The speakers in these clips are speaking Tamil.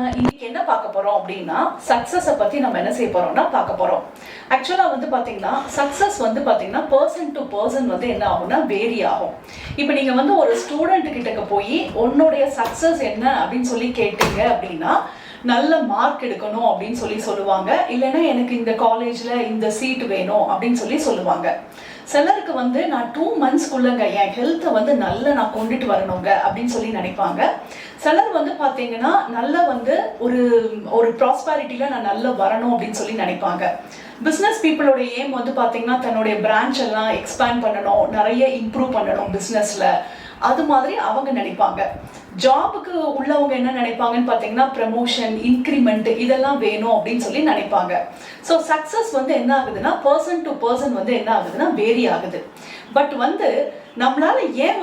இன்னைக்கு என்ன பார்க்க போறோம் அப்படின்னா சக்சஸை பத்தி நம்ம என்ன செய்ய போறோம்னா பார்க்க போறோம். ஆக்சுவலா பாத்தீங்கன்னா சக்சஸ் பாத்தீங்கன்னா பர்சன் டு பர்சன் என்ன ஆகும்னா வேரி ஆகும். இப்போ நீங்க ஒரு ஸ்டூடெண்ட் கிட்ட போய் உன்னுடைய சக்சஸ் என்ன அப்படின்னு சொல்லி கேட்டீங்க அப்படின்னா நல்ல மார்க் எடுக்கணும் அப்படின்னு சொல்லுவாங்க. இல்லைன்னா எனக்கு இந்த காலேஜ்ல இந்த சீட் வேணும் அப்படின்னு சொல்லுவாங்க. சிலருக்கு நான் 2 monthsக்குள்ளங்க என் ஹெல்த்தை நல்லா நான் கொண்டுட்டு வரணுங்க அப்படின்னு நினைப்பாங்க. சிலர் பார்த்தீங்கன்னா நல்லா ஒரு ஒரு ப்ராஸ்பரிட்டியில் நான் நல்லா வரணும் அப்படின்னு நினைப்பாங்க. பிஸ்னஸ் பீப்புளோட ஏம் பார்த்தீங்கன்னா தன்னுடைய பிரான்ச் எல்லாம் எக்ஸ்பேண்ட் பண்ணணும், நிறைய இம்ப்ரூவ் பண்ணணும் பிஸ்னஸில், அது மாதிரி அவங்க நினைப்பாங்க. ஜாபுக்கு உள்ளவங்க என்ன நினைப்பாங்கன்னு பார்த்தீங்கன்னா ப்ரமோஷன், இன்க்ரிமெண்ட் இதெல்லாம் வேணும் அப்படின்னு நினைப்பாங்க. ஸோ சக்ஸஸ் என்ன ஆகுதுன்னா பர்சன் டு பர்சன் என்ன ஆகுதுன்னா வேரி ஆகுது. பட் நம்மளால ஏன்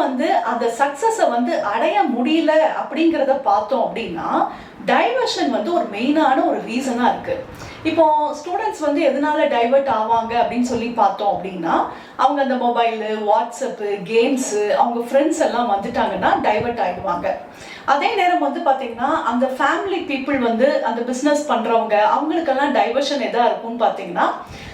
அந்த சக்ஸஸை அடைய முடியல அப்படிங்கிறத பார்த்தோம் அப்படின்னா டைவர்ஷன் ஒரு மெயினான ஒரு ரீசனா இருக்கு. இப்போ ஸ்டூடெண்ட்ஸ் எதனால டைவர்ட் ஆவாங்க அப்படின்னு பார்த்தோம் அப்படின்னா அவங்க அந்த மொபைலு, வாட்ஸ்அப்பு, கேம்ஸு, அவங்க ஃப்ரெண்ட்ஸ் எல்லாம் வந்துட்டாங்கன்னா டைவர்ட் ஆயிடுவாங்க. அதே நேரம் பார்த்தீங்கன்னா அந்த ஃபேமிலி பீப்புள் அந்த பிஸ்னஸ் பண்றவங்க அவங்களுக்கெல்லாம் டைவர்ஷன் எதா இருக்கும்னு பார்த்தீங்கன்னா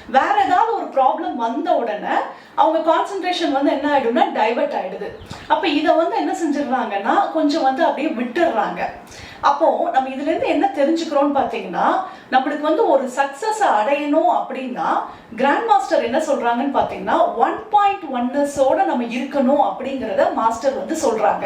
வேற ஏதாவது ஒரு ப்ராப்ளம் வந்த உடனே அவங்க கான்சென்ட்ரேஷன் என்ன ஆயிடும்னா டைவர்ட் ஆயிடுது. அப்ப இதை என்ன செஞ்சிடறாங்கன்னா கொஞ்சம் அப்படியே விட்டுடுறாங்க. அப்போ நம்ம இதுல இருந்து என்ன தெரிஞ்சுக்கிறோம்னு பாத்தீங்கன்னா நம்மளுக்கு ஒரு சக்சஸ் அடையணும் அப்படின்னா கிராண்ட் மாஸ்டர் என்ன சொல்றாங்கன்னு பாத்தீங்கன்னா 1.1 நம்ம இருக்கணும் அப்படிங்கறத மாஸ்டர் சொல்றாங்க.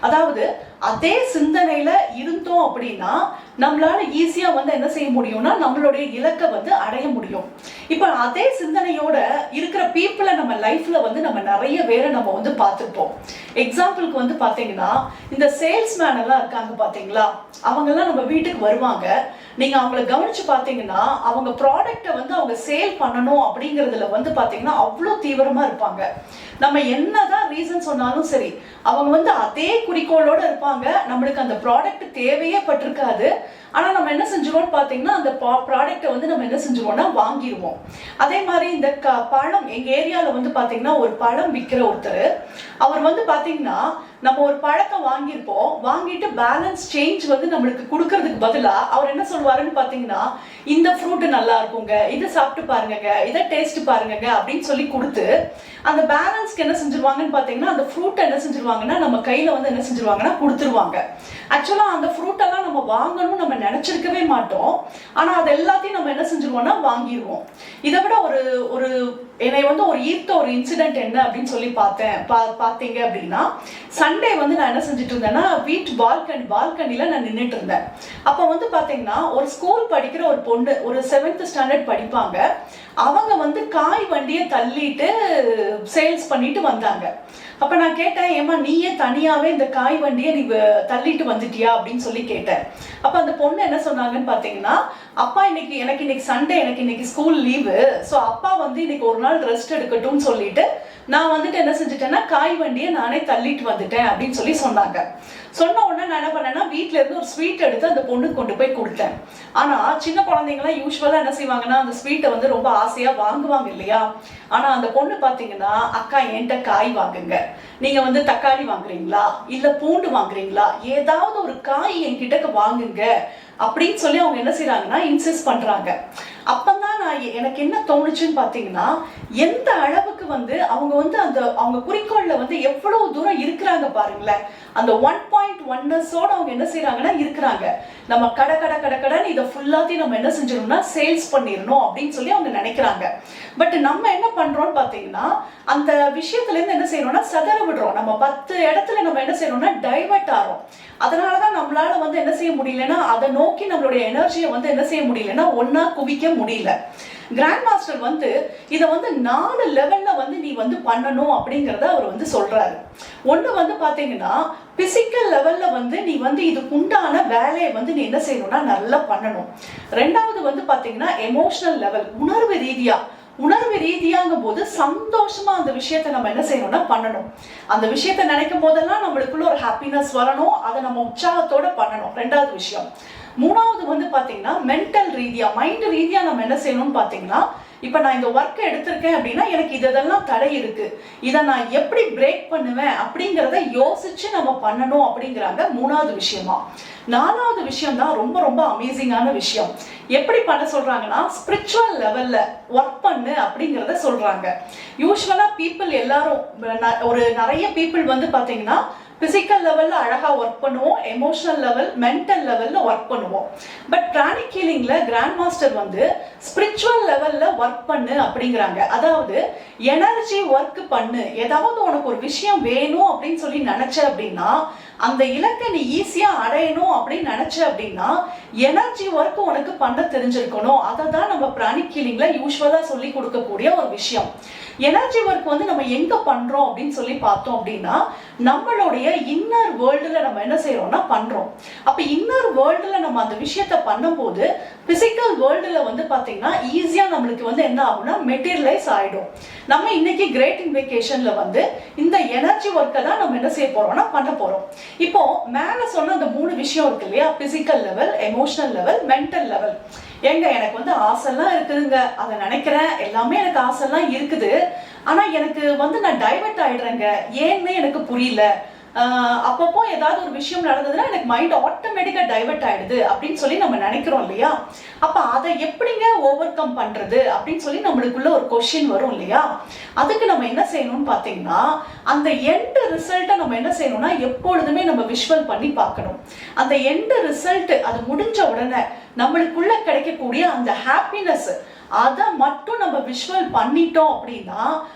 அதாவது அதே சிந்தனையில இருந்தோம் அப்படின்னா நம்மளால ஈஸியா என்ன செய்ய முடியும்னா நம்மளுடைய இலக்கை அடைய முடியும். இப்ப அதே சிந்தனையோட இருக்கிற பீப்புளை நம்ம லைஃப்ல நம்ம நிறைய பேரை நம்ம பார்த்துருப்போம். எக்ஸாம்பிளுக்கு பாத்தீங்கன்னா இந்த சேல்ஸ்மேன் எல்லாம் இருக்காங்க பாத்தீங்களா, அவங்க எல்லாம் நம்ம வீட்டுக்கு வருவாங்க. நீங்க அவங்கள கவனிச்சு பாத்தீங்கன்னா அவங்க ப்ராடக்டை அவங்க சேல் பண்ணணும் அப்படிங்கறதுல பாத்தீங்கன்னா அவ்வளவு தீவிரமா இருப்பாங்க. நம்ம என்னதான் ரீசன் சொன்னாலும் சரி அவங்க அதே குறிக்கோளோட இருப்பாங்க. நம்மளுக்கு அந்த ப்ராடக்ட் தேவையே பட்டிருக்காது. ஆனா நம்ம என்ன செஞ்சிருவோம் பாத்தீங்கன்னா அந்த ப்ராடக்டை நம்ம என்ன செஞ்சிருவோம்னா வாங்கிடுவோம். அதே மாதிரி இந்த பழம் எங்க ஏரியால பாத்தீங்கன்னா ஒரு பழம் விற்கிற ஒருத்தர், அவர் பாத்தீங்கன்னா நம்ம ஒரு பழத்தை வாங்கியிருப்போம், வாங்கிட்டு பேலன்ஸ் சேஞ்ச் நம்மளுக்கு கொடுக்கறதுக்கு பதிலா அவர் என்ன சொல்லுவாருன்னு பாத்தீங்கன்னா இந்த ஃப்ரூட் நல்லா இருக்குங்க, இதை சாப்பிட்டு பாருங்க, இதை டேஸ்ட் பாருங்க அப்படின்னு சொல்லி கொடுத்து அந்த பேலன்ஸ்க்கு என்ன செஞ்சிருவாங்கன்னு பாத்தீங்கன்னா அந்த ஃப்ரூட்டை என்ன செஞ்சிருவாங்கன்னா நம்ம கையில என்ன செஞ்சிருவாங்கன்னா கொடுத்துருவாங்க. ஆக்சுவலா அந்த ஃப்ரூட் எல்லாம் நம்ம வாங்கணும் நம்ம நினைச்சிருக்கவே மாட்டோம். ஆனா அது எல்லாத்தையும் நம்ம என்ன செஞ்சிருவோம்னா வாங்கிடுவோம். இதை விட ஒரு ஒரு என்னை ஒரு ஈர்த்த ஒரு இன்சிடென்ட் என்ன அப்படின்னு சொல்லி பார்த்தீங்க அப்படின்னா சண்டே நான் என்ன செஞ்சுட்டு இருந்தேன்னா வீட்டு பால்கனில நான் நின்றுட்டு இருந்தேன். அப்ப பாத்தீங்கன்னா ஒரு ஸ்கூல் படிக்கிற ஒரு பொண்ணு, ஒரு 7th ஸ்டாண்டர்ட் படிப்பாங்க. அவங்க காய் வண்டியை தள்ளிட்டு சேல்ஸ் பண்ணிட்டு வந்தாங்க. அப்ப நான் கேட்டேன், ஏமா நீயே தனியாவே இந்த காய் வண்டியை நீ தள்ளிட்டு வந்துட்டியா அப்படின்னு சொல்லி கேட்டேன். அப்ப அந்த பொண்ணு என்ன சொன்னாங்கன்னு பாத்தீங்கன்னா அப்பா எனக்கு இன்னைக்கு சண்டே, எனக்கு இன்னைக்கு ஸ்கூல் லீவு, ஸோ அப்பா இன்னைக்கு ஒரு நாள் ரெஸ்ட் எடுக்கட்டும்னு சொல்லிட்டு நான் என்ன செஞ்சுட்டேன்னா காய் வண்டியை நானே தள்ளிட்டு வந்துட்டேன் அப்படின்னு சொல்லி சொன்னாங்க. சொன்ன உடனே நான் என்ன பண்ணேன்னா வீட்டுல இருந்து ஒரு ஸ்வீட் எடுத்து அந்த பொண்ணுக்கு கொண்டு போய் கொடுத்தேன். ஆனா சின்ன குழந்தைங்கலாம் யூஸ்வலா என்ன செய்வாங்கன்னா அந்த ஸ்வீட்டை ரொம்ப ஆசையா வாங்குவாங்க இல்லையா. ஆனா அந்த பொண்ணு பாத்தீங்கன்னா அக்கா என்கிட்ட காய் வாங்குங்க, நீங்க தக்காளி வாங்குறீங்களா இல்ல பூண்டு வாங்குறீங்களா, ஏதாவது ஒரு காய் என்கிட்ட வாங்குங்க அப்படின்னு சொல்லி அவங்க என்ன செய்யறாங்கன்னா இன்சிஸ்ட் பண்றாங்க. அப்பதான் நான் எனக்கு என்ன தோணுச்சுன்னு பாத்தீங்கன்னா எந்த அளவுக்கு அவங்க அந்த அவங்க குறிக்கோள்ல எவ்வளவு தூரம் இருக்கிறாங்க பாருங்களேன். அந்த 1.1 அவங்க என்ன செய்யறாங்கன்னா இருக்கிறாங்க. நம்ம கடன்னு இதை ஃபுல்லாத்தையும் நம்ம என்ன செஞ்சிடணும்னா சேல்ஸ் பண்ணிடணும் அப்படின்னு சொல்லி அவங்க நினைக்கிறாங்க. பட் நம்ம என்ன பண்றோம்னு பாத்தீங்கன்னா அந்த விஷயத்துல இருந்து என்ன செய்யறோம்னா சதற விடுறோம். நம்ம 10 இடத்துல நம்ம என்ன செய்யறோம்னா டைவர்ட் ஆறோம். அதனாலதான் நம்மளால என்ன செய்ய முடியலன்னா அதை நோக்கி நம்மளுடைய எனர்ஜியை என்ன செய்ய முடியலன்னா ஒன்னா குவிக்க முடியல. கிராண்ட் மாஸ்டர் இதை 4 லெவல்ல நீ பண்ணணும் அப்படிங்கறத அவர் சொல்றாரு. ஒண்ணு பாத்தீங்கன்னா பிசிக்கல் லெவல்ல நீ இதுக்கு உண்டான வேலையை நீ என்ன செய்யணும்னா நல்லா பண்ணணும். ரெண்டாவது பாத்தீங்கன்னா எமோஷனல் லெவல், உணர்வு ரீதியாங்கும் போது சந்தோஷமா அந்த விஷயத்த நம்ம என்ன செய்யணும்னா பண்ணணும். அந்த விஷயத்த நினைக்கும் போதெல்லாம் நம்மளுக்குள்ள ஒரு ஹாப்பினஸ் வரணும், அதை நம்ம உற்சாகத்தோட பண்ணணும். ரெண்டாவது விஷயம். மூணாவது பாத்தீங்கன்னா மென்டல் ரீதியா, மைண்ட் ரீதியா நம்ம என்ன செய்யணும்னு பாத்தீங்கன்னா இப்போ நான் இந்த ஒர்க்கை எடுத்திருக்கேன் அப்படின்னா எனக்கு இதெல்லாம் தடை இருக்கு, இதை நான் எப்படி பிரேக் பண்ணுவேன் அப்படிங்கிறத யோசிச்சு நம்ம பண்ணணும் அப்படிங்கிறாங்க. மூணாவது விஷயமா. நாலாவது விஷயம் தான் ரொம்ப ரொம்ப அமேசிங்கான விஷயம். எப்படி பண்ண சொல்றாங்கன்னா ஸ்பிரிச்சுவல் லெவல்ல ஒர்க் பண்ணு அப்படிங்கிறத சொல்றாங்க. யூஸ்வலா பீப்புள் எல்லாரும் ஒரு நிறைய பீப்புள் வந்து பாத்தீங்கன்னா பிசிக்கல் லெவல்ல அழகா ஒர்க் பண்ணுவோம், எமோஷனல் லெவல் மென்டல் லெவல்ல ஒர்க் பண்ணுவோம். பட் பிராணிக் ஹீலிங்ல கிராண்ட் மாஸ்டர் வந்து ஸ்பிரிச்சுவல் லெவல்ல ஒர்க் பண்ணு அப்படிங்கிறாங்க. அதாவது எனர்ஜி ஒர்க் பண்ணு. ஏதாவது உனக்கு ஒரு விஷயம் வேணும் அப்படின்னு சொல்லி நினைச்ச அப்படின்னா, அந்த இலக்கை நீ ஈஸியா அடையணும் அப்படின்னு நினைச்ச அப்படின்னா எனர்ஜி ஒர்க் உனக்கு பண்ண தெரிஞ்சிருக்கணும். அதை தான் நம்ம பிராணிக் ஹீலிங்ல யூஸ்வலா சொல்லி கொடுக்கக்கூடிய ஒரு விஷயம். எனர்ஜி ஒர்க் வந்து நம்ம எங்க பண்றோம் அப்படின்னு சொல்லி பார்த்தோம் அப்படின்னா நம்மளுடைய இன்னர் வேர்ல்டுல நம்ம என்ன செய்யறோம்னா பண்றோம். அப்ப இன்னர் வேர்ல்டுல நம்ம அந்த விஷயத்த பண்ணும்போது பிசிக்கல் வேர்ல்டுல வந்து பாத்தீங்கன்னா ஈஸியா நம்மளுக்கு வந்து என்ன ஆகும்னா மெட்டீரியலைஸ் ஆயிடும். நம்ம இன்னைக்கு கிரேட் இன்வெகேஷன்ல வந்து இந்த எனர்ஜி ஒர்க்கை தான் நம்ம என்ன செய்ய போறோம்னா பண்ண போறோம். இப்போ மேல சொன்ன அந்த 3 விஷயம் இருக்கு இல்லையா, physical level, emotional level, mental level. ஏங்க எனக்கு வந்து ஆசைலாம் இருக்குதுங்க, அதை நினைக்கிறேன், எல்லாமே எனக்கு ஆசைலாம் இருக்குது, ஆனா எனக்கு வந்து நான் டைவர்ட் ஆயிடுறேங்க, ஏன்னு எனக்கு புரியல. அப்பப்போ ஏதாவது ஒரு விஷயம் நடந்ததுன்னா எனக்கு மைண்ட் ஆட்டோமேட்டிக்கா டைவர்ட் ஆயிடுது அப்படின்னு சொல்லி நம்ம நினைக்கிறோம் இல்லையா. அப்ப அதை எப்படிங்க ஓவர் கம் பண்றது அப்படின்னு சொல்லி நம்மளுக்குள்ள ஒரு கொஸ்டின் வரும் இல்லையா. அதுக்கு நம்ம என்ன செய்யணும்னு பாத்தீங்கன்னா அந்த எண்ட் ரிசல்ட்டை நம்ம என்ன செய்யணும்னா எப்பொழுதுமே நம்ம விஷுவல் பண்ணி பார்க்கணும். அந்த எண்ட் ரிசல்ட் அது முடிஞ்ச உடனே நம்மளுக்குள்ள கிடைக்கக்கூடிய அந்த ஹாப்பினஸ் அதை மட்டும் நம்ம விஷுவல் பண்ணிட்டோம் அப்படின்னா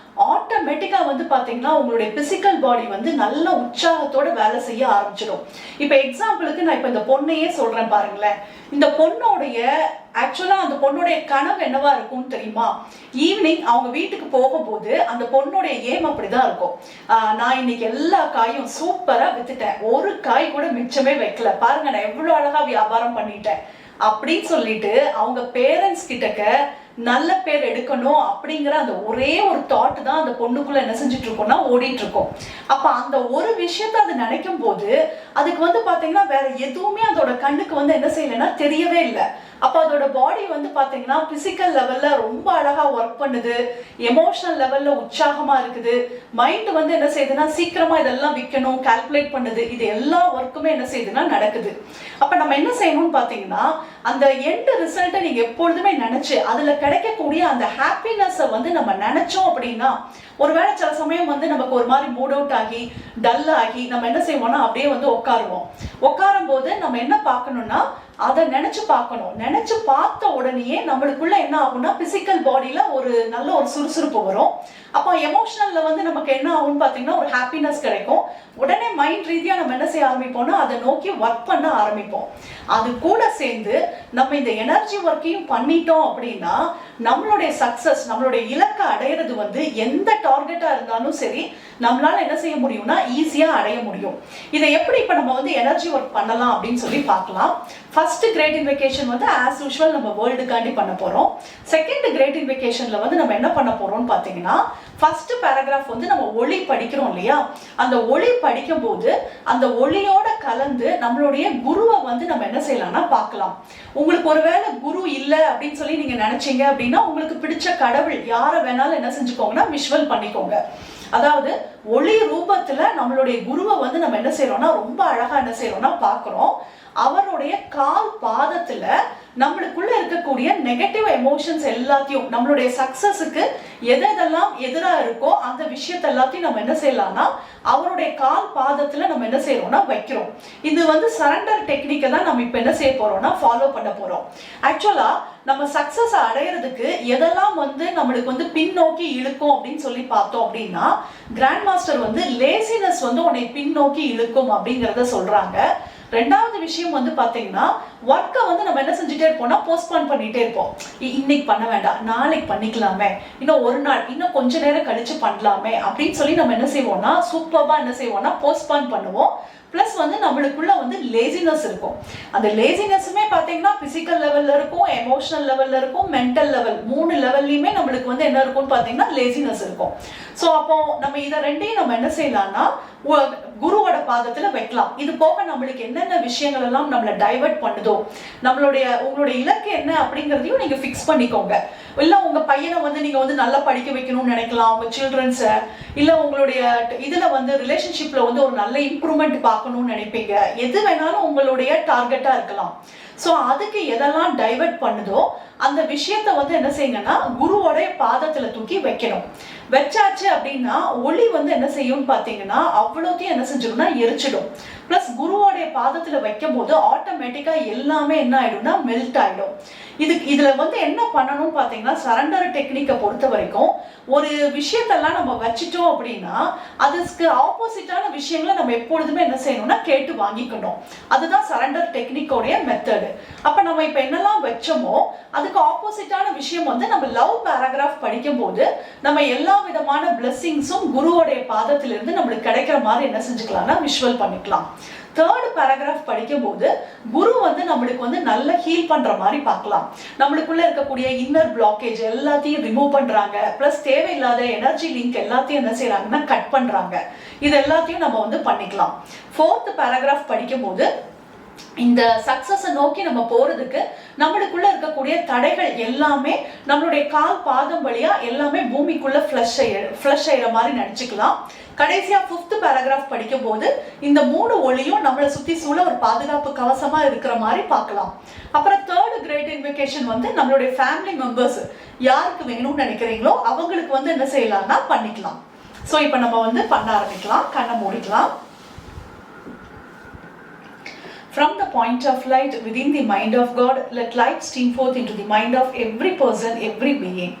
ஆட்டோமேட்டிக்கா வந்து பாத்தீங்கன்னா உங்களுடைய பிசிக்கல் பாடி வந்து நல்ல உற்சாகத்தோட வேலை செய்ய ஆரம்பிச்சிடும். இப்ப எக்ஸாம்பிளுக்கு நான் இப்ப இந்த பொண்ணையே சொல்றேன் பாருங்களேன். இந்த பொண்ணோடைய ஆக்சுவலா அந்த பொண்ணுடைய கனவு என்னவா இருக்கும்னு தெரியுமா? ஈவினிங் அவங்க வீட்டுக்கு போகும்போது அந்த பொண்ணுடைய ஏம் அப்படிதான் இருக்கும். நான் இன்னைக்கு எல்லா காயும் சூப்பரா வித்துட்டேன், ஒரு காய் கூட மிச்சமே வைக்கல, பாருங்க நான் எவ்வளவு அழகா வியாபாரம் பண்ணிட்டேன் அப்படின்னு சொல்லிட்டு அவங்க பேரண்ட்ஸ் கிட்டக்க நல்ல பேர் எடுக்கணும் அப்படிங்கிற அந்த ஒரே ஒரு தாட் தான் அந்த பொண்ணுக்குள்ள என்ன செஞ்சுட்டு இருக்கோம்னா ஓடிட்டு இருக்கோம். அப்ப அந்த ஒரு விஷயத்த அது நினைக்கும் போது அதுக்கு வந்து பாத்தீங்கன்னா வேற எதுவுமே அதோட கண்ணுக்கு வந்து என்ன செய்யலைன்னா தெரியவே இல்லை. அப்ப அதோட பாடி வந்து பாத்தீங்கன்னா பிசிக்கல் லெவல்ல ரொம்ப அழகா ஒர்க் பண்ணுது, எமோஷனல் லெவல்ல உற்சாகமா இருக்குது, மைண்ட் வந்து என்ன செய்யுதுன்னா சீக்கிரமா இதெல்லாம் விற்கணும் கால்குலேட் பண்ணுது, இது எல்லா ஒர்க்குமே என்ன செய்யுதுன்னா நடக்குது. அப்ப நம்ம என்ன செய்யணும்னு பாத்தீங்கன்னா அந்த எண்ட் ரிசல்ட்டை நீங்க எப்பொழுதுமே நினைச்சு அதுல கிடைக்கக்கூடிய அந்த ஹாப்பினஸை வந்து நம்ம நினைச்சோம் அப்படின்னா ஒருவேளை சில சமயம் வந்து நமக்கு ஒரு மாதிரி மூட் அவுட் ஆகி டல் ஆகி நம்ம என்ன செய்வோம்னா அப்படியே வந்து உட்காருவோம். உட்காரும் போது நம்ம என்ன பார்க்கணும்னா அதை நினைச்சு பார்க்கணும். நினைச்சு பார்த்த உடனேயே நம்மளுக்குள்ள என்ன ஆகும்னா பிசிக்கல் பாடியில ஒரு நல்ல ஒரு சுறுசுறுப்பு வரும். அப்போ எமோஷனல்ல வந்து நமக்கு என்ன ஆகும்னு பாத்தீங்கன்னா ஒரு ஹாப்பினஸ் கிடைக்கும். உடனே மைண்ட் ரீதியா நம்ம என்ன செய்ய ஆரம்பிப்போம்னா அதை நோக்கி ஒர்க் பண்ண ஆரம்பிப்போம். அது கூட சேர்ந்து நம்ம இந்த எனர்ஜி ஒர்க்கையும் பண்ணிட்டோம் அப்படின்னா நம்மளுடைய சக்சஸ், நம்மளுடைய இலக்கை அடையிறது வந்து எந்த டார்கெட்டா இருந்தாலும் சரி நம்மளால என்ன செய்ய முடியும்னா ஈஸியா அடைய முடியும். இதை எப்படி இப்ப நம்ம வந்து எனர்ஜி ஒர்க் பண்ணலாம் அப்படின்னு சொல்லி பார்க்கலாம். ஃபர்ஸ்ட் கிரேட் இன்வெகேஷன் வந்து ஆஸ் யூஷுவல் நம்ம வேர்ல்டுக்காண்டி பண்ண போறோம். செகண்ட் கிரேட் இன்வெகேஷன்ல வந்து நம்ம என்ன பண்ண போறோம்னு பாத்தீங்கன்னா ஃபர்ஸ்ட் பேராகிராஃப் வந்து நம்ம ஒளி படிக்கிறோம் இல்லையா, அந்த ஒளி படிக்கும் போது அந்த ஒளியோட கலந்து நம்மளுடைய குருவை வந்து நம்ம என்ன செய்யலாம்னா பார்க்கலாம். உங்களுக்கு ஒருவேளை குரு இல்லை அப்படின்னு சொல்லி நீங்க நினைச்சீங்க அப்படின்னா உங்களுக்கு பிடிச்ச கடவுள் யாரை வேணாலும் என்ன செஞ்சுக்கோங்கன்னா விஷுவல் பண்ணிக்கோங்க. அதாவது ஒளி ரூபத்துல நம்மளுடைய குருவை வந்து நம்ம என்ன செய்யறோம்னா ரொம்ப அழகா என்ன செய்யறோம்னா பார்க்கிறோம். அவருடைய கால் பாதத்துல நம்மளுக்குள்ள இருக்கக்கூடிய நெகட்டிவ் எமோஷன்ஸ் எல்லாத்தையும் நம்மளுடைய சக்சஸுக்கு எதெல்லாம் எதிராக இருக்கோ அந்த விஷயத்த எல்லாத்தையும் நம்ம என்ன செய்யலாம்னா அவருடைய கால் பாதத்துல நம்ம என்ன செய்யறோம்னா வைக்கிறோம். இது வந்து சரண்டர் டெக்னிக்கை தான் நம்ம இப்ப என்ன செய்ய போறோம்னா ஃபாலோ பண்ண போறோம். ஆக்சுவலா நம்ம சக்சஸ் அடையிறதுக்கு எதெல்லாம் வந்து நம்மளுக்கு வந்து பின்னோக்கி இழுக்கும் அப்படின்னு சொல்லி பார்த்தோம் அப்படின்னா கிராண்ட் மாஸ்டர் வந்து லேசினஸ் வந்து உன்னை பின்னோக்கி இழுக்கும் அப்படிங்கிறத சொல்றாங்க. ரெண்டாவது விஷயம் வந்து பாத்தீங்கன்னா ஒர்க்கை வந்து நம்ம என்ன செஞ்சுட்டே இருப்போம்னா போஸ்ட்பான் பண்ணிட்டே இருப்போம். இன்னைக்கு பண்ண வேண்டாம், நாளைக்கு பண்ணிக்கலாமே, இன்னும் ஒரு நாள், இன்னும் கொஞ்ச நேரம் கழிச்சு பண்ணலாமே அப்படின்னு சொல்லி நம்ம என்ன செய்வோம்னா சூப்பர்பா என்ன செய்வோம்னா போஸ்ட்பான் பண்ணுவோம். பிளஸ் வந்து நம்மளுக்குள்ள வந்து லேசினஸ் இருக்கும். அந்த லேசினஸுமே பாத்தீங்கன்னா பிசிக்கல் லெவல்ல இருக்கும், எமோஷனல் லெவல்ல இருக்கும், மென்டல் லெவல் 3 லெவல்லையுமே நம்மளுக்கு வந்து என்ன இருக்கும்னு பாத்தீங்கன்னா லேசினஸ் இருக்கும். ஸோ அப்போ நம்ம இதை ரெண்டையும் நம்ம என்ன செய்யலாம்னா குருவோட பாதத்துல வைக்கலாம். இது போக நம்மளுக்கு என்னென்ன விஷயங்கள் எல்லாம் நம்மளை டைவர்ட் பண்ணுதோ, உங்களுடைய இலக்கு என்ன அப்படிங்கிறதையும் நீங்க ஃபிக்ஸ் பண்ணிக்கோங்க. இல்ல உங்க பையனை வந்து நீங்க வந்து நல்லா படிக்க வைக்கணும்னு நினைக்கலாம், உங்க சில்ட்ரன்ஸை, இல்ல உங்களுடைய இதுல வந்து ரிலேஷன்ஷிப்ல வந்து ஒரு நல்ல இம்ப்ரூவ்மெண்ட் பார்க்கணும்னு நினைப்பீங்க. எது வேணாலும் உங்களுடைய டார்கெட்டா இருக்கலாம். ஸோ அதுக்கு எதெல்லாம் டைவர்ட் பண்ணுதோ அந்த விஷயத்த வந்து என்ன செய்யுங்கன்னா குருவோடைய பாதத்துல தூக்கி வைக்கணும். வச்சாச்சு அப்படின்னா ஒளி வந்து என்ன செய்யும் பாத்தீங்கன்னா அவ்வளோத்தையும் என்ன செஞ்சிடும்னா எரிச்சிடும். பிளஸ் குருவோடைய பாதத்துல வைக்கும் போது ஆட்டோமேட்டிக்கா எல்லாமே என்ன ஆயிடும்னா மெல்ட் ஆயிடும். இதுல வந்து என்ன பண்ணணும் பாத்தீங்கன்னா சரண்டர் டெக்னிக்கை பொறுத்த வரைக்கும் ஒரு விஷயத்தெல்லாம் நம்ம வச்சுட்டோம் அப்படின்னா அதுக்கு ஆப்போசிட்டான விஷயங்களை நம்ம எப்பொழுதுமே என்ன செய்யணும்னா கேட்டு வாங்கிக்கணும். அதுதான் சரண்டர் டெக்னிக்கோடைய மெத்தடு. அப்ப நம்ம இப்ப என்னெல்லாம் வச்சோமோ அதுக்கு ஆப்போசிட்டான விஷயம் வந்து நம்ம லவ் பேராகிராஃப் படிக்கும் போது நம்ம எல்லா விதமான பிளெஸிங்ஸும் குருவோடைய பாதத்திலிருந்து நம்மளுக்கு கிடைக்கிற மாதிரி என்ன செஞ்சுக்கலாம்னா விஷுவல் பண்ணிக்கலாம். தேர்ட் பேராகிராஃப் படிக்கும் போது குரு வந்து நம்மளுக்கு வந்து நல்ல ஹீல் பண்ற மாதிரி பார்க்கலாம். நம்மளுக்குள்ள இருக்கக்கூடிய இன்னர் பிளாக்கேஜ் எல்லாத்தையும் ரிமூவ் பண்றாங்க. பிளஸ் தேவையில்லாத எனர்ஜி லிங்க் எல்லாத்தையும் என்ன செய்யறாங்கன்னா கட் பண்றாங்க. இது எல்லாத்தையும் நம்ம வந்து பண்ணிக்கலாம். ஃபோர்த் பேராகிராஃப் படிக்கும் போது இந்த சக்சஸை நோக்கி நம்ம போறதுக்கு நம்மளுக்குள்ள இருக்கக்கூடிய தடைகள் எல்லாமே நம்மளுடைய கால் பாதம் வழியா எல்லாமே பூமிக்குள்ள ஃப்ளஷ் ஆயிற மாதிரி நினைச்சுக்கலாம். கடைசியா 5th பேராகிராஃப் படிக்கும் போது இந்த 3 ஒளியும் நம்மளை சுத்தி சூழ ஒரு பாதுகாப்பு கவசமா இருக்கிற மாதிரி பார்க்கலாம். அப்புறம் தேர்ட் கிரேட் இன்விகேஷன் வந்து நம்மளுடைய ஃபேமிலி மெம்பர்ஸ் யாருக்கு வேணும்னு நினைக்கிறீங்களோ அவங்களுக்கு வந்து என்ன செய்யலாம்னா பண்ணிக்கலாம். ஸோ இப்போ நம்ம வந்து பண்ண ஆரம்பிக்கலாம். கண்ணை மூடிக்கலாம். From the point of light within the mind of God, let light stream forth into the mind of every person, every being.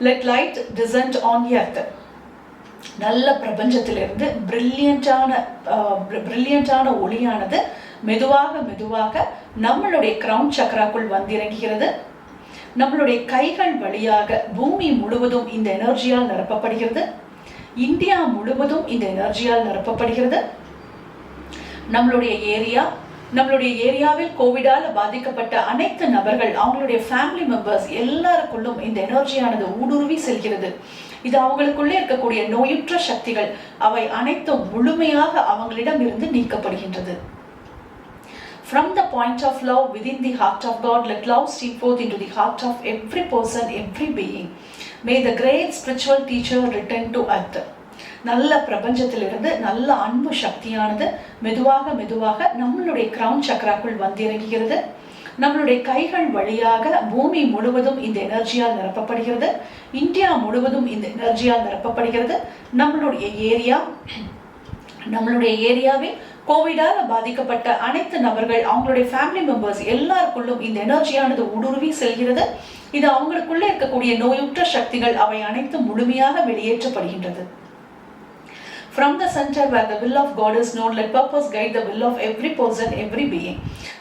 Let light descend on earth. நல்ல பிரபஞ்சத்திலிருந்து பிரில்லியண்டான ஒளியானது மெதுவாக மெதுவாக நம்மளுடைய கிரவுன் சக்கராக்குள் வந்திறங்குகிறது. நம்மளுடைய கைகள் வழியாக பூமி முழுவதும் இந்த எனர்ஜியால் நிரப்பப்படுகிறது. இந்தியா முழுவதும் இந்த எனர்ஜியால் நிரப்பப்படுகிறது. நம்மளுடைய ஏரியாவில் கோவிடால பாதிக்கப்பட்ட அனைத்து நபர்கள் அவங்களுடைய ஃபேமிலி மெம்பர்ஸ் எல்லாருக்குள்ளும் இந்த எனர்ஜியானது ஊடுருவி செல்கிறது. இது அவங்களுக்குள்ளே இருக்கக்கூடிய நோயுற்ற சக்திகள் அவை அனைத்தும் முழுமையாக அவங்களிடம் இருந்து நீக்கப்படுகின்றது. From the point of love within the heart of God, let love stream forth into the heart of every person, every being. May the great spiritual teacher return to earth. நல்ல பிரபஞ்சத்திலிருந்து நல்ல அன்பு சக்தியானது மெதுவாக மெதுவாக நம்மளுடைய கிரவுன் சக்கராக்குள் வந்திறங்குகிறது. நம்மளுடைய கைகள் வழியாக பூமி முழுவதும் இந்த எனர்ஜியால் நிரப்பப்படுகிறது. இந்தியா முழுவதும் இந்த எனர்ஜியால் நிரப்பப்படுகிறது. நம்மளுடைய ஏரியாவில் கோவிடால பாதிக்கப்பட்ட அனைத்து நபர்கள் அவங்களுடைய ஃபேமிலி மெம்பர்ஸ் எல்லாருக்குள்ளும் இந்த எனர்ஜியானது ஊடுருவி செல்கிறது. இது அவங்களுக்குள்ள இருக்கக்கூடிய நோயுற்ற சக்திகள் அவை அனைத்தும் முழுமையாக வெளியேற்றப்படுகின்றது. From the center where the will of God is known, let purpose guide the will of every person, every being.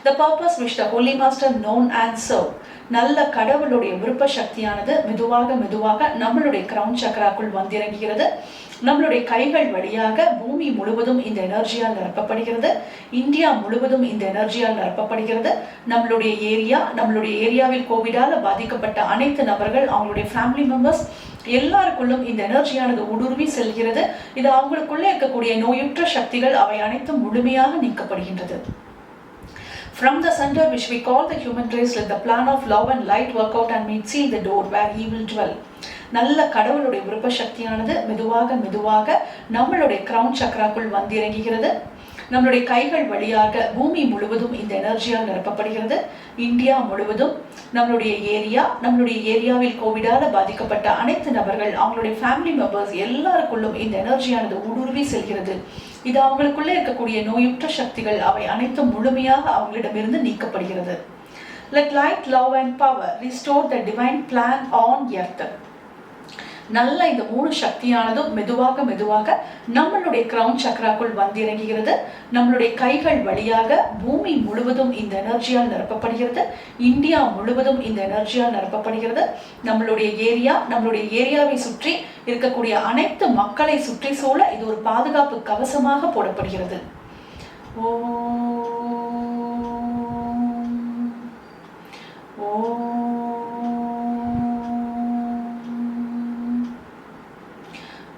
The purpose which the Holy Master known and serve. நல்ல கடவுளுடைய விருப்ப சக்தியானது மெதுவாக மெதுவாக நம்மளுடைய கிரவுன் சக்கராக்குள் வந்திறங்குகிறது. நம்மளுடைய கைகள் வழியாக பூமி முழுவதும் இந்த எனர்ஜியால் நிரப்பப்படுகிறது. இந்தியா முழுவதும் இந்த எனர்ஜியால் நிரப்பப்படுகிறது. நம்மளுடைய ஏரியாவில் கோவிடால பாதிக்கப்பட்ட அனைத்து நபர்கள் அவங்களுடைய ஃபேமிலி மெம்பர்ஸ் எல்லாருக்குள்ளும் இந்த எனர்ஜியானது ஊடுருவி செல்கிறது. இது அவங்களுக்குள்ளே இருக்கக்கூடிய நோயுற்ற சக்திகள் அவை அனைத்தும் முழுமையாக நீக்கப்படுகின்றது. From the center which we call the human race, let the plan of love and light work out and meet seal the door where he will dwell. நல்ல கடவுளுடைய விருப்ப சக்தியானது மெதுவாக மெதுவாக நம்மளுடைய கிரவுன் சக்கராக்குள் வந்திறங்குகிறது. நம்மளுடைய கைகள் வழியாக பூமி முழுவதும் இந்த எனர்ஜியால் நிரப்பப்படுகிறது. இந்தியா முழுவதும் நம்மளுடைய ஏரியாவில் கோவிடால பாதிக்கப்பட்ட அனைத்து நபர்கள் அவங்களுடைய ஃபேமிலி மெம்பர்ஸ் எல்லாருக்குள்ளும் இந்த எனர்ஜியானது ஊடுருவி செல்கிறது. இது அவங்களுக்குள்ளே இருக்கக்கூடிய நோயுற்ற சக்திகள் அவை அனைத்தும் முழுமையாக அவங்களிடமிருந்து நீக்கப்படுகிறது. Let light, love and power restore the divine plan on earth. நல்ல இந்த 3 சக்தியானதும் மெதுவாக மெதுவாக நம்மளுடைய கிரவுன் சக்கராக்குள் வந்திறங்குகிறது. நம்மளுடைய கைகள் வழியாக பூமி முழுவதும் இந்த எனர்ஜியால் நிரப்பப்படுகிறது. இந்தியா முழுவதும் இந்த எனர்ஜியால் நிரப்பப்படுகிறது. நம்மளுடைய ஏரியாவை சுற்றி இருக்கக்கூடிய அனைத்து மக்களை சுற்றி சூழ இது ஒரு பாதுகாப்பு கவசமாக போடப்படுகிறது.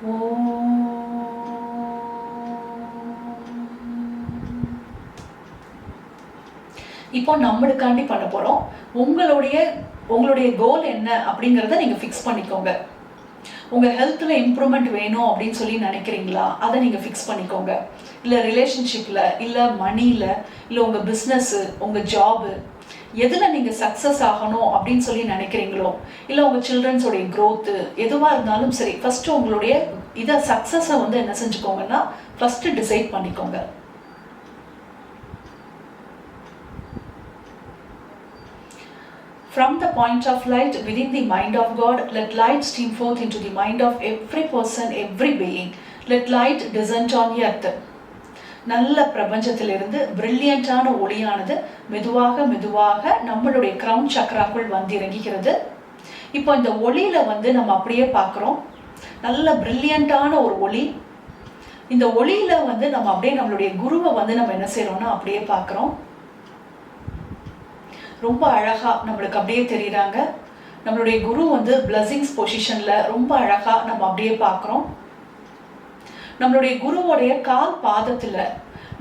ஓ இப்போ நம்மளுக்காண்டி பண்ண போகிறோம். உங்களுடைய கோல் என்ன அப்படிங்கிறத நீங்கள் ஃபிக்ஸ் பண்ணிக்கோங்க. உங்கள் ஹெல்த்தில் இம்ப்ரூவ்மெண்ட் வேணும் அப்படின்னு சொல்லி நினைக்கிறீங்களா, அதை நீங்கள் ஃபிக்ஸ் பண்ணிக்கோங்க. இல்லை ரிலேஷன்ஷிப்பில், இல்லை மணியில், இல்லை உங்கள் பிஸ்னஸ்ஸு, உங்கள் ஜாபு, எதில் நீங்கள் சக்ஸஸ் ஆகணும் அப்படின்னு சொல்லி நினைக்கிறீங்களோ, இல்லை உங்கள் சில்ட்ரன்ஸோடைய க்ரோத்து, எதுவாக இருந்தாலும் சரி, ஃபஸ்ட்டு உங்களுடைய சக்ஸஸை என்ன செஞ்சுக்கோங்கன்னா ஃபஸ்ட்டு டிசைட் பண்ணிக்கோங்க. From the point of light within the mind of God, let light stream forth into the mind of every person, every being. Let light descend on earth. நல்ல பிரபஞ்சத்திலிருந்து பிரில்லியண்டான ஒளியானது மெதுவாக மெதுவாக நம்மளுடைய கிரவுன் சக்கராக்குள் இறங்குகிறது. இப்போ இந்த ஒளியில நம்ம அப்படியே பார்க்குறோம், நல்ல பிரில்லியண்டான ஒரு ஒளி. இந்த ஒளியில நம்ம அப்படியே நம்மளுடைய குருவை நம்ம என்ன செய்யறோம்னா அப்படியே பார்க்குறோம். ரொம்ப அழகா நம்மளுக்கு அப்படியே தெரியுறாங்க. நம்மளுடைய குரு பிளஸிங்ஸ் பொசிஷன்ல ரொம்ப அழகா நம்ம அப்படியே பார்க்குறோம். நம்மளுடைய குருவோடைய கால் பாதத்துல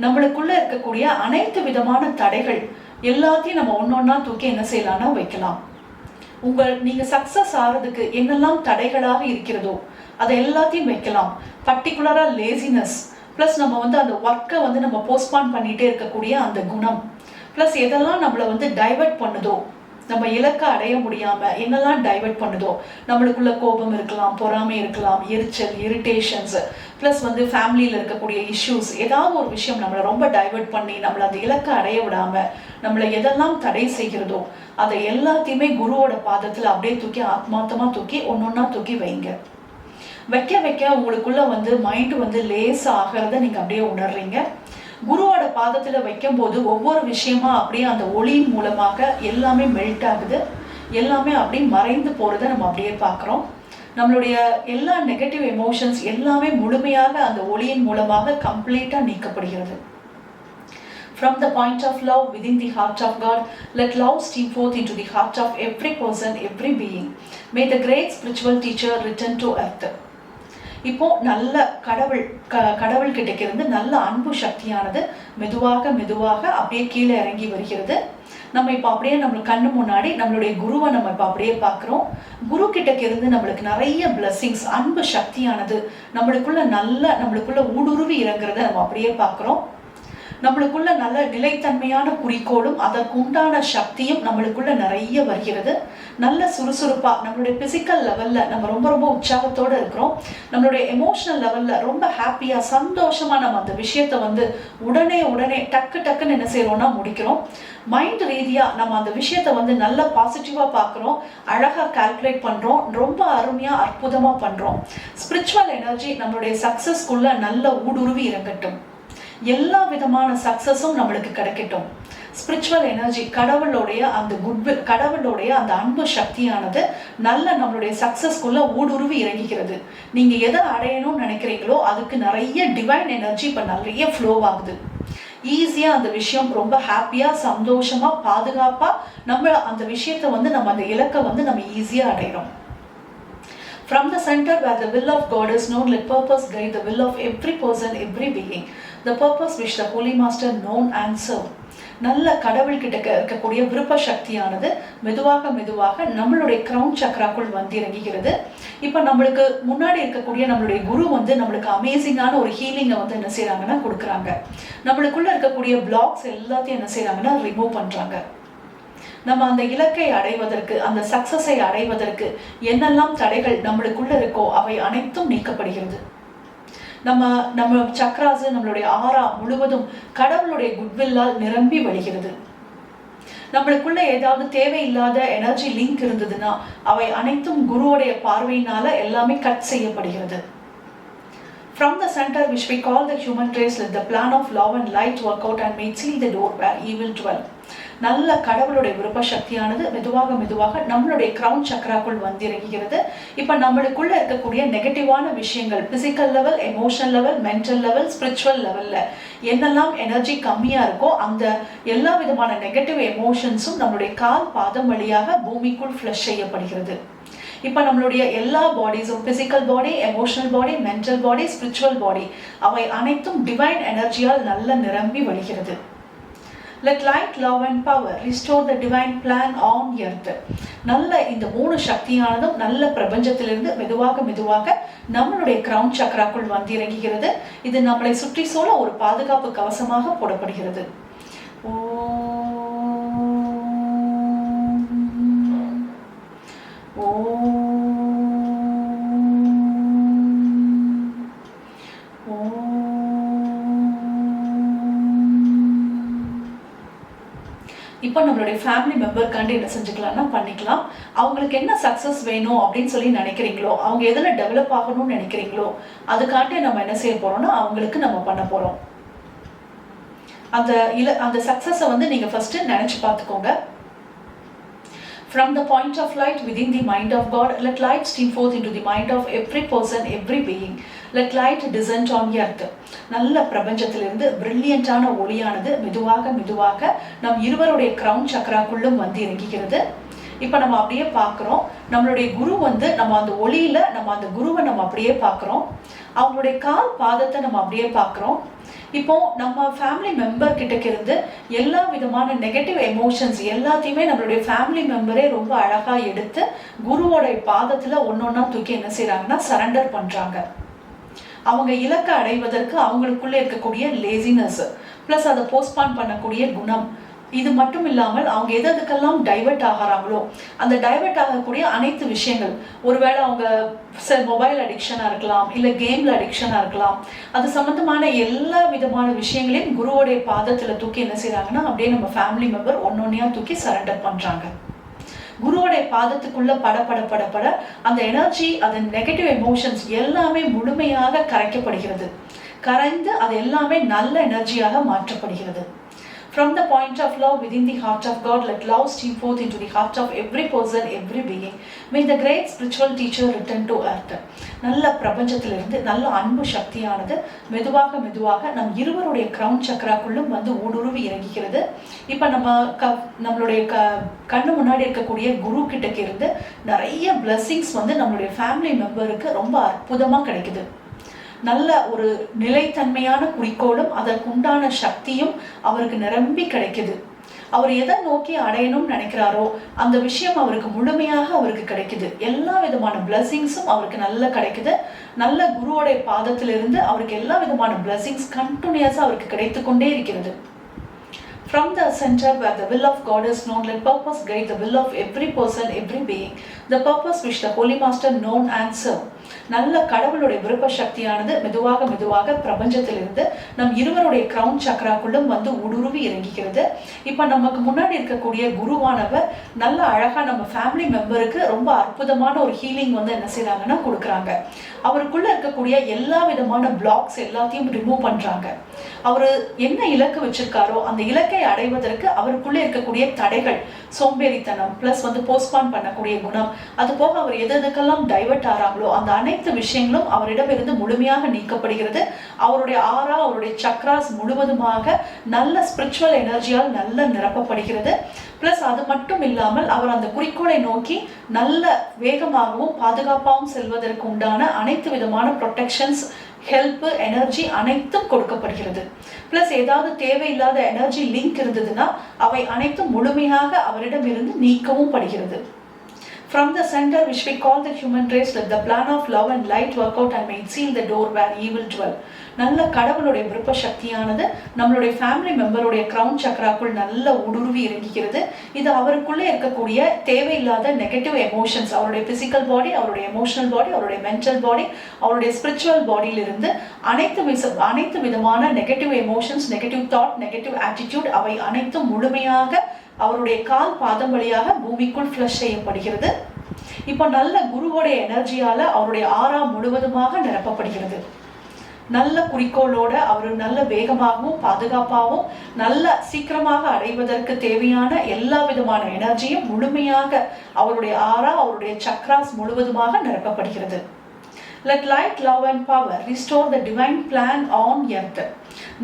நம்மளுக்குள்ள இருக்கக்கூடிய அனைத்து விதமான தடைகள் எல்லாத்தையும் நம்ம ஒன்னொன்னா தூக்கி என்ன செய்யலாம்னா வைக்கலாம். நீங்க சக்சஸ் ஆகிறதுக்கு என்னெல்லாம் தடைகளாக இருக்கிறதோ அதை எல்லாத்தையும் வைக்கலாம். பர்டிகுலரா லேசினஸ் பிளஸ் நம்ம அந்த ஒர்க்கை நம்ம போஸ்ட்பான் பண்ணிட்டே இருக்கக்கூடிய அந்த குணம், பிளஸ் எதெல்லாம் நம்மளை டைவர்ட் பண்ணுதோ, நம்ம இலக்கை அடைய முடியாம என்னெல்லாம் டைவர்ட் பண்ணுதோ, நம்மளுக்குள்ள கோபம் இருக்கலாம், பொறாமை இருக்கலாம், எரிச்சல், இரிட்டேஷன்ஸ், பிளஸ் ஃபேமிலியில் இருக்கக்கூடிய இஷ்யூஸ், ஏதாவது ஒரு விஷயம் நம்மளை ரொம்ப டைவர்ட் பண்ணி நம்மளை அந்த இலக்கை அடைய விடாம நம்மளை எதெல்லாம் தடை செய்கிறதோ அதை எல்லாத்தையுமே குருவோட பாதத்தில் அப்படியே தூக்கி ஆத்மார்த்தமா தூக்கி ஒன்னொன்னா தூக்கி வைங்க. வைக்க வைக்க உங்களுக்குள்ள மைண்ட் லேஸ் ஆகிறத நீங்க அப்படியே உணர்றீங்க. குருவோட பாதத்துல வைக்கும் போது ஒவ்வொரு விஷயமா அப்படியே அந்த ஒளியின் மூலமாக எல்லாமே மெல்ட் ஆகுது, எல்லாமே அப்படியே மறைந்து போறதை நம்ம அப்படியே பார்க்குறோம். நம்மளுடைய எல்லா நெகட்டிவ் எமோஷன்ஸ் எல்லாமே முழுமையாக அந்த ஒளியின் மூலமாக கம்ப்ளீட்டா நீக்கப்படுகிறது. From the point of love within the heart of God, let love stream forth into the heart of every person, every being. May the great spiritual teacher return to earth. இப்போ நல்ல கடவுள் கிட்ட இருந்து நல்ல அன்பு சக்தியானது மெதுவாக மெதுவாக அப்படியே கீழே இறங்கி வருகிறது. நம்ம இப்போ அப்படியே நம்ம கண்ணு முன்னாடி நம்மளுடைய குருவை நம்ம இப்போ அப்படியே பார்க்குறோம். குரு கிட்ட இருந்து நம்மளுக்கு நிறைய பிளஸிங்ஸ், அன்பு சக்தியானது நம்மளுக்குள்ள ஊடுருவி இறங்குறத நம்ம அப்படியே பார்க்குறோம். நம்மளுக்குள்ள நல்ல நிலைத்தன்மையான குறிக்கோளும் அதற்கு உண்டான சக்தியும் நம்மளுக்குள்ள நிறைய வருகிறது. நல்ல சுறுசுறுப்பா நம்மளுடைய பிசிக்கல் லெவல்ல நம்ம ரொம்ப ரொம்ப உற்சாகத்தோட இருக்கிறோம். நம்மளுடைய எமோஷனல் லெவல்ல ரொம்ப ஹாப்பியா சந்தோஷமா நம்ம அந்த விஷயத்த உடனே டக்குன்னு என்ன செய்யறோம்னா முடிக்கிறோம். மைண்ட் ரீதியா நம்ம அந்த விஷயத்த நல்ல பாசிட்டிவா பார்க்குறோம், அழகா கால்குலேட் பண்றோம், ரொம்ப அருமையா அற்புதமா பண்றோம். ஸ்பிரிச்சுவல் எனர்ஜி நம்மளுடைய சக்சஸ்க்குள்ள நல்ல ஊடுருவி இறங்கட்டும். எல்லா விதமான சக்சஸும் நம்மளுக்கு கிடைக்கட்டும். ஸ்பிரிச்சுவல் எனர்ஜி, கடவுளுடைய அந்த குட்வில், கடவுளுடைய அந்த அன்பு சக்தியானது நம்மளுடைய சக்சஸ்க்குள்ள ஊடுருவி இறங்குகிறது. நீங்க எதை அடையணும்னு நினைக்கிறீங்களோ அதுக்கு நிறைய டிவைன் எனர்ஜி இப்ப நிறைய ஃப்ளோ ஆகுது. ஈஸியா அந்த விஷயம் ரொம்ப ஹாப்பியா சந்தோஷமா பாதுகாப்பா நம்ம அந்த விஷயத்த நம்ம அந்த இலக்கை நம்ம ஈஸியா அடையிறோம். From the center where the will of God is known, let purpose guide the will of every person, every being. The purpose which the Holy Master known and serve. நல்ல கடவுள் கிட்ட இருக்கக்கூடிய விருப்ப சக்தியானது மெதுவாக மெதுவாக நம்மளுடைய கிரவுன் சக்கராக்குள் இறங்குகிறது. இப்ப நம்மளுக்கு முன்னாடி இருக்கக்கூடிய நம்மளுடைய குரு நம்மளுக்கு அமேசிங்கான ஒரு ஹீலிங்கை என்ன செய்யறாங்கன்னா கொடுக்குறாங்க. நம்மளுக்குள்ள இருக்கக்கூடிய பிளாக்ஸ் எல்லாத்தையும் என்ன செய்யறாங்கன்னா ரிமூவ் பண்றாங்க. நம்ம அந்த இலக்கை அடைவதற்கு, அந்த சக்சஸை அடைவதற்கு என்னெல்லாம் தடைகள் நம்மளுக்குள்ள இருக்கோ அவை அனைத்தும் நீக்கப்படுகிறது. நம்ம சக்ராஸ், நம்மளுடைய ஆரா முழுவதும் கடவுளுடைய குட்வில்லால் நிரம்பி வழிகிறது. நம்மளுக்குள்ள ஏதாவது தேவையில்லாத எனர்ஜி லிங்க் இருந்ததுன்னா அவை அனைத்தும் குருவுடைய பார்வையினால எல்லாமே கட் செய்யப்படுகிறது. From the center which we call the human race, let the plan of love and light work out and may seal the door where evil dwell. நல்ல கடவுளுடைய விருப்ப சக்தியானது மெதுவாக மெதுவாக நம்மளுடைய கிரவுன் சக்கராக்குள் இறங்குகிறது. இப்ப நம்மளுக்குள்ள இருக்கக்கூடிய நெகட்டிவான விஷயங்கள், physical level, emotional level, mental level, spiritual லெவல்ல என்னெல்லாம் எனர்ஜி கம்மியா இருக்கோ அந்த எல்லா விதமான நெகட்டிவ் எமோஷன்ஸும் நம்மளுடைய கால் பாதம் வழியாக பூமிக்குள் ஃப்ளஷ் செய்யப்படுகிறது. இப்ப நம்மளுடைய எல்லா பாடிஸும், பிசிக்கல் பாடி, எமோஷனல் பாடி, மென்டல் பாடி, ஸ்பிரிச்சுவல் பாடி, அவை அனைத்தும் டிவைன் எனர்ஜியால் நல்ல நிரம்பி வழிகிறது. Let light, love and power restore the divine plan on earth. நல்ல இந்த 3 சக்தியானதும் நல்ல பிரபஞ்சத்திலிருந்து மெதுவாக மெதுவாக நம்மளுடைய கிரவுன் சக்கராக்குள் வந்து இறங்குகிறது. இது நம்மளை சுற்றி சூழ ஒரு பாதுகாப்பு கவசமாக போடப்படுகிறது. இப்போ நம்மளுடைய ஃபேமிலி மெம்பருக்காண்டி என்ன செஞ்சுக்கலாம்னா பண்ணிக்கலாம். அவங்களுக்கு என்ன சக்ஸஸ் வேணும் அப்படின்னு சொல்லி நினைக்கிறீங்களோ, அவங்க எதில் டெவலப் ஆகணும்னு நினைக்கிறீங்களோ அதுக்காண்டி நம்ம என்ன செய்ய போறோம்னா அவங்களுக்கு நம்ம பண்ண போறோம். அந்த சக்ஸஸை வந்து நீங்க ஃபர்ஸ்ட் நினைச்சு பார்த்துக்கோங்க. From the point of light within the mind of God, let light stream forth into the mind of every person, every being. Let light descend on earth. நல்ல பிரபஞ்சத்திலிருந்து பிரில்லியண்டான ஒளியானது மெதுவாக மெதுவாக நம் இருவருடைய கிரவுன் சக்கராக்குள்ளும் வந்து இறங்குகிறது. இப்போ நம்ம அப்படியே பார்க்குறோம், நம்மளுடைய குரு வந்து நம்ம அந்த ஒளியில நம்ம அந்த குருவை நம்ம அப்படியே பார்க்குறோம். அவங்களுடைய கால் பாதத்தை நம்ம அப்படியே பார்க்குறோம். இப்போ நம்ம ஃபேமிலி மெம்பர் கிட்டக்க இருந்து எல்லா விதமான நெகட்டிவ் எமோஷன்ஸ் எல்லாத்தையுமே நம்மளுடைய ஃபேமிலி மெம்பரே ரொம்ப அழகா எடுத்து குருவோட பாதத்துல ஒன்னொன்னா தூக்கி என்ன செய்யறாங்கன்னா சரண்டர் பண்றாங்க. அவங்க இலக்கை அடைவதற்கு அவங்களுக்குள்ள இருக்கக்கூடிய லேசினஸ் பிளஸ் அதை போஸ்ட்பான் பண்ணக்கூடிய குணம், இது மட்டும் இல்லாமல் அவங்க எதுக்கெல்லாம் டைவர்ட் ஆகிறாங்களோ அந்த டைவர்ட் ஆகக்கூடிய அனைத்து விஷயங்கள், ஒருவேளை அவங்க மொபைல் அடிக்ஷனாக இருக்கலாம், இல்லை கேமில் அடிக்ஷனாக இருக்கலாம், அது சம்மந்தமான எல்லா விதமான விஷயங்களையும் குருவோடைய பாதத்தில் தூக்கி என்ன செய்கிறாங்கன்னா அப்படியே நம்ம ஃபேமிலி மெம்பர் ஒன்னொன்னையா தூக்கி சரண்டர் பண்ணுறாங்க. குருவோடைய பாதத்துக்குள்ள பட அந்த எனர்ஜி, அதன் நெகட்டிவ் எமோஷன்ஸ் எல்லாமே முழுமையாக கரைக்கப்படுகிறது. கரைந்து அது எல்லாமே நல்ல எனர்ஜியாக மாற்றப்படுகிறது. From the point of love within the heart of God, let love stream forth into the heart of every person, every being. May the great spiritual teacher return to earth. நல்ல பிரபஞ்சத்திலிருந்து நல்ல அன்பு சக்தியானது மெதுவாக மெதுவாக நம் இருவருடைய கிரவுன் சக்கராக்குள்ளும் வந்து ஊடுருவி இறங்குகிறது. இப்போ நம்மளுடைய கண்ணு முன்னாடி இருக்கக்கூடிய குரு கிட்டக்கு இருந்து நிறைய பிளெஸிங்ஸ் வந்து நம்மளுடைய ஃபேமிலி மெம்பருக்கு ரொம்ப அற்புதமாக கிடைக்குது. நல்ல ஒரு நிலைத்தன்மையான குறிக்கோளும் அதற்குண்டான சக்தியும் அவருக்கு நிரம்பி கிடைக்குது. அவர் எதை நோக்கி அடையணும்னு நினைக்கிறாரோ அந்த விஷயம் அவருக்கு முழுமையாக அவருக்கு கிடைக்குது. எல்லா விதமான பிளெஸிங்ஸும் அவருக்கு நல்ல கிடைக்குது. நல்ல குருவோடைய பாதத்திலிருந்து அவருக்கு எல்லா விதமான பிளெஸிங்ஸ் கண்டினியூஸாக அவருக்கு கிடைத்து கொண்டே இருக்கிறது. From the center where the will of God is known, let purpose guide the will of every person, every being. The purpose which the Holy Master known and serve. நல்ல கடவுளுடைய விருப்ப சக்தியானது மெதுவாக மெதுவாக பிரபஞ்சத்திலிருந்து நம் இருவருடைய கிரவுன் சக்கராக்குள்ளும் வந்து ஊடுருவி இறங்குகிறது. இப்போ நமக்கு முன்னாடி இருக்கக்கூடிய குருவானவர் நல்ல அழகா நம்ம ஃபேமிலி மெம்பருக்கு ரொம்ப அற்புதமான ஒரு ஹீலிங் வந்து என்ன செய்யறாங்கன்னா கொடுக்குறாங்க. அவருக்குள்ள இருக்கக்கூடிய எல்லா விதமான பிளாக்ஸ் எல்லாத்தையும் ரிமூவ் பண்றாங்க. அவரு என்ன இலக்கு வச்சிருக்காரோ அந்த இலக்கை அடைவதற்கு அவருக்குள்ள இருக்கக்கூடிய தடைகள், சோம்பேறித்தனம் பிளஸ் வந்து போஸ்ட்பான் பண்ணக்கூடிய குணம், அது போக அவர் எதுக்கெல்லாம் டைவர்ட் ஆறாங்களோ அந்த அனைத்து விஷயங்களும் அவரிடமிருந்து முழுமையாக நீக்கப்படுகிறது. அவருடைய ஆறா, அவருடைய சக்ராஸ் முழுவதுமாக நல்ல ஸ்பிரிச்சுவல் எனர்ஜியால் நல்ல நிரப்பப்படுகிறது. பிளஸ் அது மட்டும் இல்லாமல் அவர் அந்த குறிக்கோளை நோக்கி நல்ல வேகமாகவும் பாதுகாப்பாகவும் செல்வதற்கு உண்டான அனைத்து விதமான ப்ரொடெக்ஷன்ஸ், ஹெல்ப், எனர்ஜி அனைத்தும் கொடுக்கப்படுகிறது. பிளஸ் ஏதாவது தேவையில்லாத எனர்ஜி லிங்க் இருந்ததுன்னா அவை அனைத்தும் முழுமையாக அவரிடம் இருந்து நீக்கவும் படுகிறது. From the center which we call the human race, let the plan of love and light work out and may it seal the door where evil dwell. நல்ல கடவுளுடைய விருப்ப சக்தியானது நம்மளுடைய ஃபேமிலி மெம்பருடைய கிரவுன் சக்கராக்குள் நல்ல ஊடுருவி இறங்குகிறது. இது அவருக்குள்ளே இருக்கக்கூடிய தேவையில்லாத நெகட்டிவ் எமோஷன்ஸ், அவருடைய பிசிக்கல் பாடி, அவருடைய எமோஷனல் பாடி, அவருடைய மென்டல் பாடி, அவருடைய ஸ்பிரிச்சுவல் பாடியிலிருந்து அனைத்து விதமான negative emotions, negative thought, negative attitude அவை அனைத்தும் முழுமையாக அவருடைய கால் பாதம் வழியாக பூமிக்குள் ஃப்ளஷ் செய்யப்படுகிறது. இப்போ நல்ல குருவோடைய எனர்ஜியால அவருடைய ஆறா முழுவதுமாக நிரப்பப்படுகிறது. நல்ல குறிக்கோளோட அவர் நல்ல வேகமாகவும் பாதுகாப்பாகவும் நல்ல சீக்கிரமாக அடைவதற்கு தேவையான எல்லா விதமான எனர்ஜியும் முழுமையாக அவருடைய ஆறா, அவருடைய சக்ராஸ் முழுவதுமாக நிரப்பப்படுகிறது. Let light, love and power restore the divine plan on earth.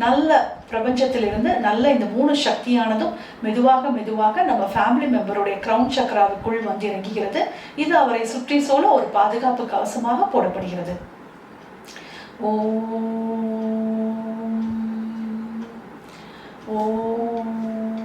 நல்ல பிரபஞ்சத்திலிருந்து நல்ல இந்த 3 சக்தியானதும் மெதுவாக மெதுவாக நம்ம ஃபேமிலி மெம்பருடைய கிரவுன் சக்கராவுக்குள் வந்து இறங்குகிறது. இது அவரை சுற்றி சூழ ஒரு பாதுகாப்பு கவசமாக போடப்படுகிறது. ஓம் ஓம்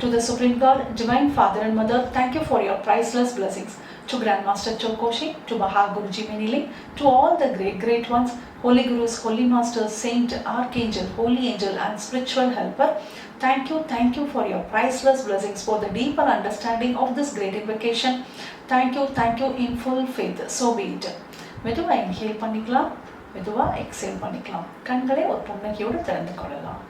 To the Supreme God, Divine Father and Mother, thank you for your priceless blessings. To Grandmaster Chokoshi, to Mahaguruji Minili, to all the great ones, Holy Gurus, Holy Masters, Saint, Archangel, Holy Angel and Spiritual Helper, thank you for your priceless blessings for the deeper understanding of this great invocation. Thank you in full faith. So be it. மெதுவாக இன்ஹேல் பண்ணிக்கலாம், மெதுவாக எக்ஸேல் பண்ணிக்கலாம். கண்களை ஒரு புன்னகையோடு திறந்து கொள்ளலாம்.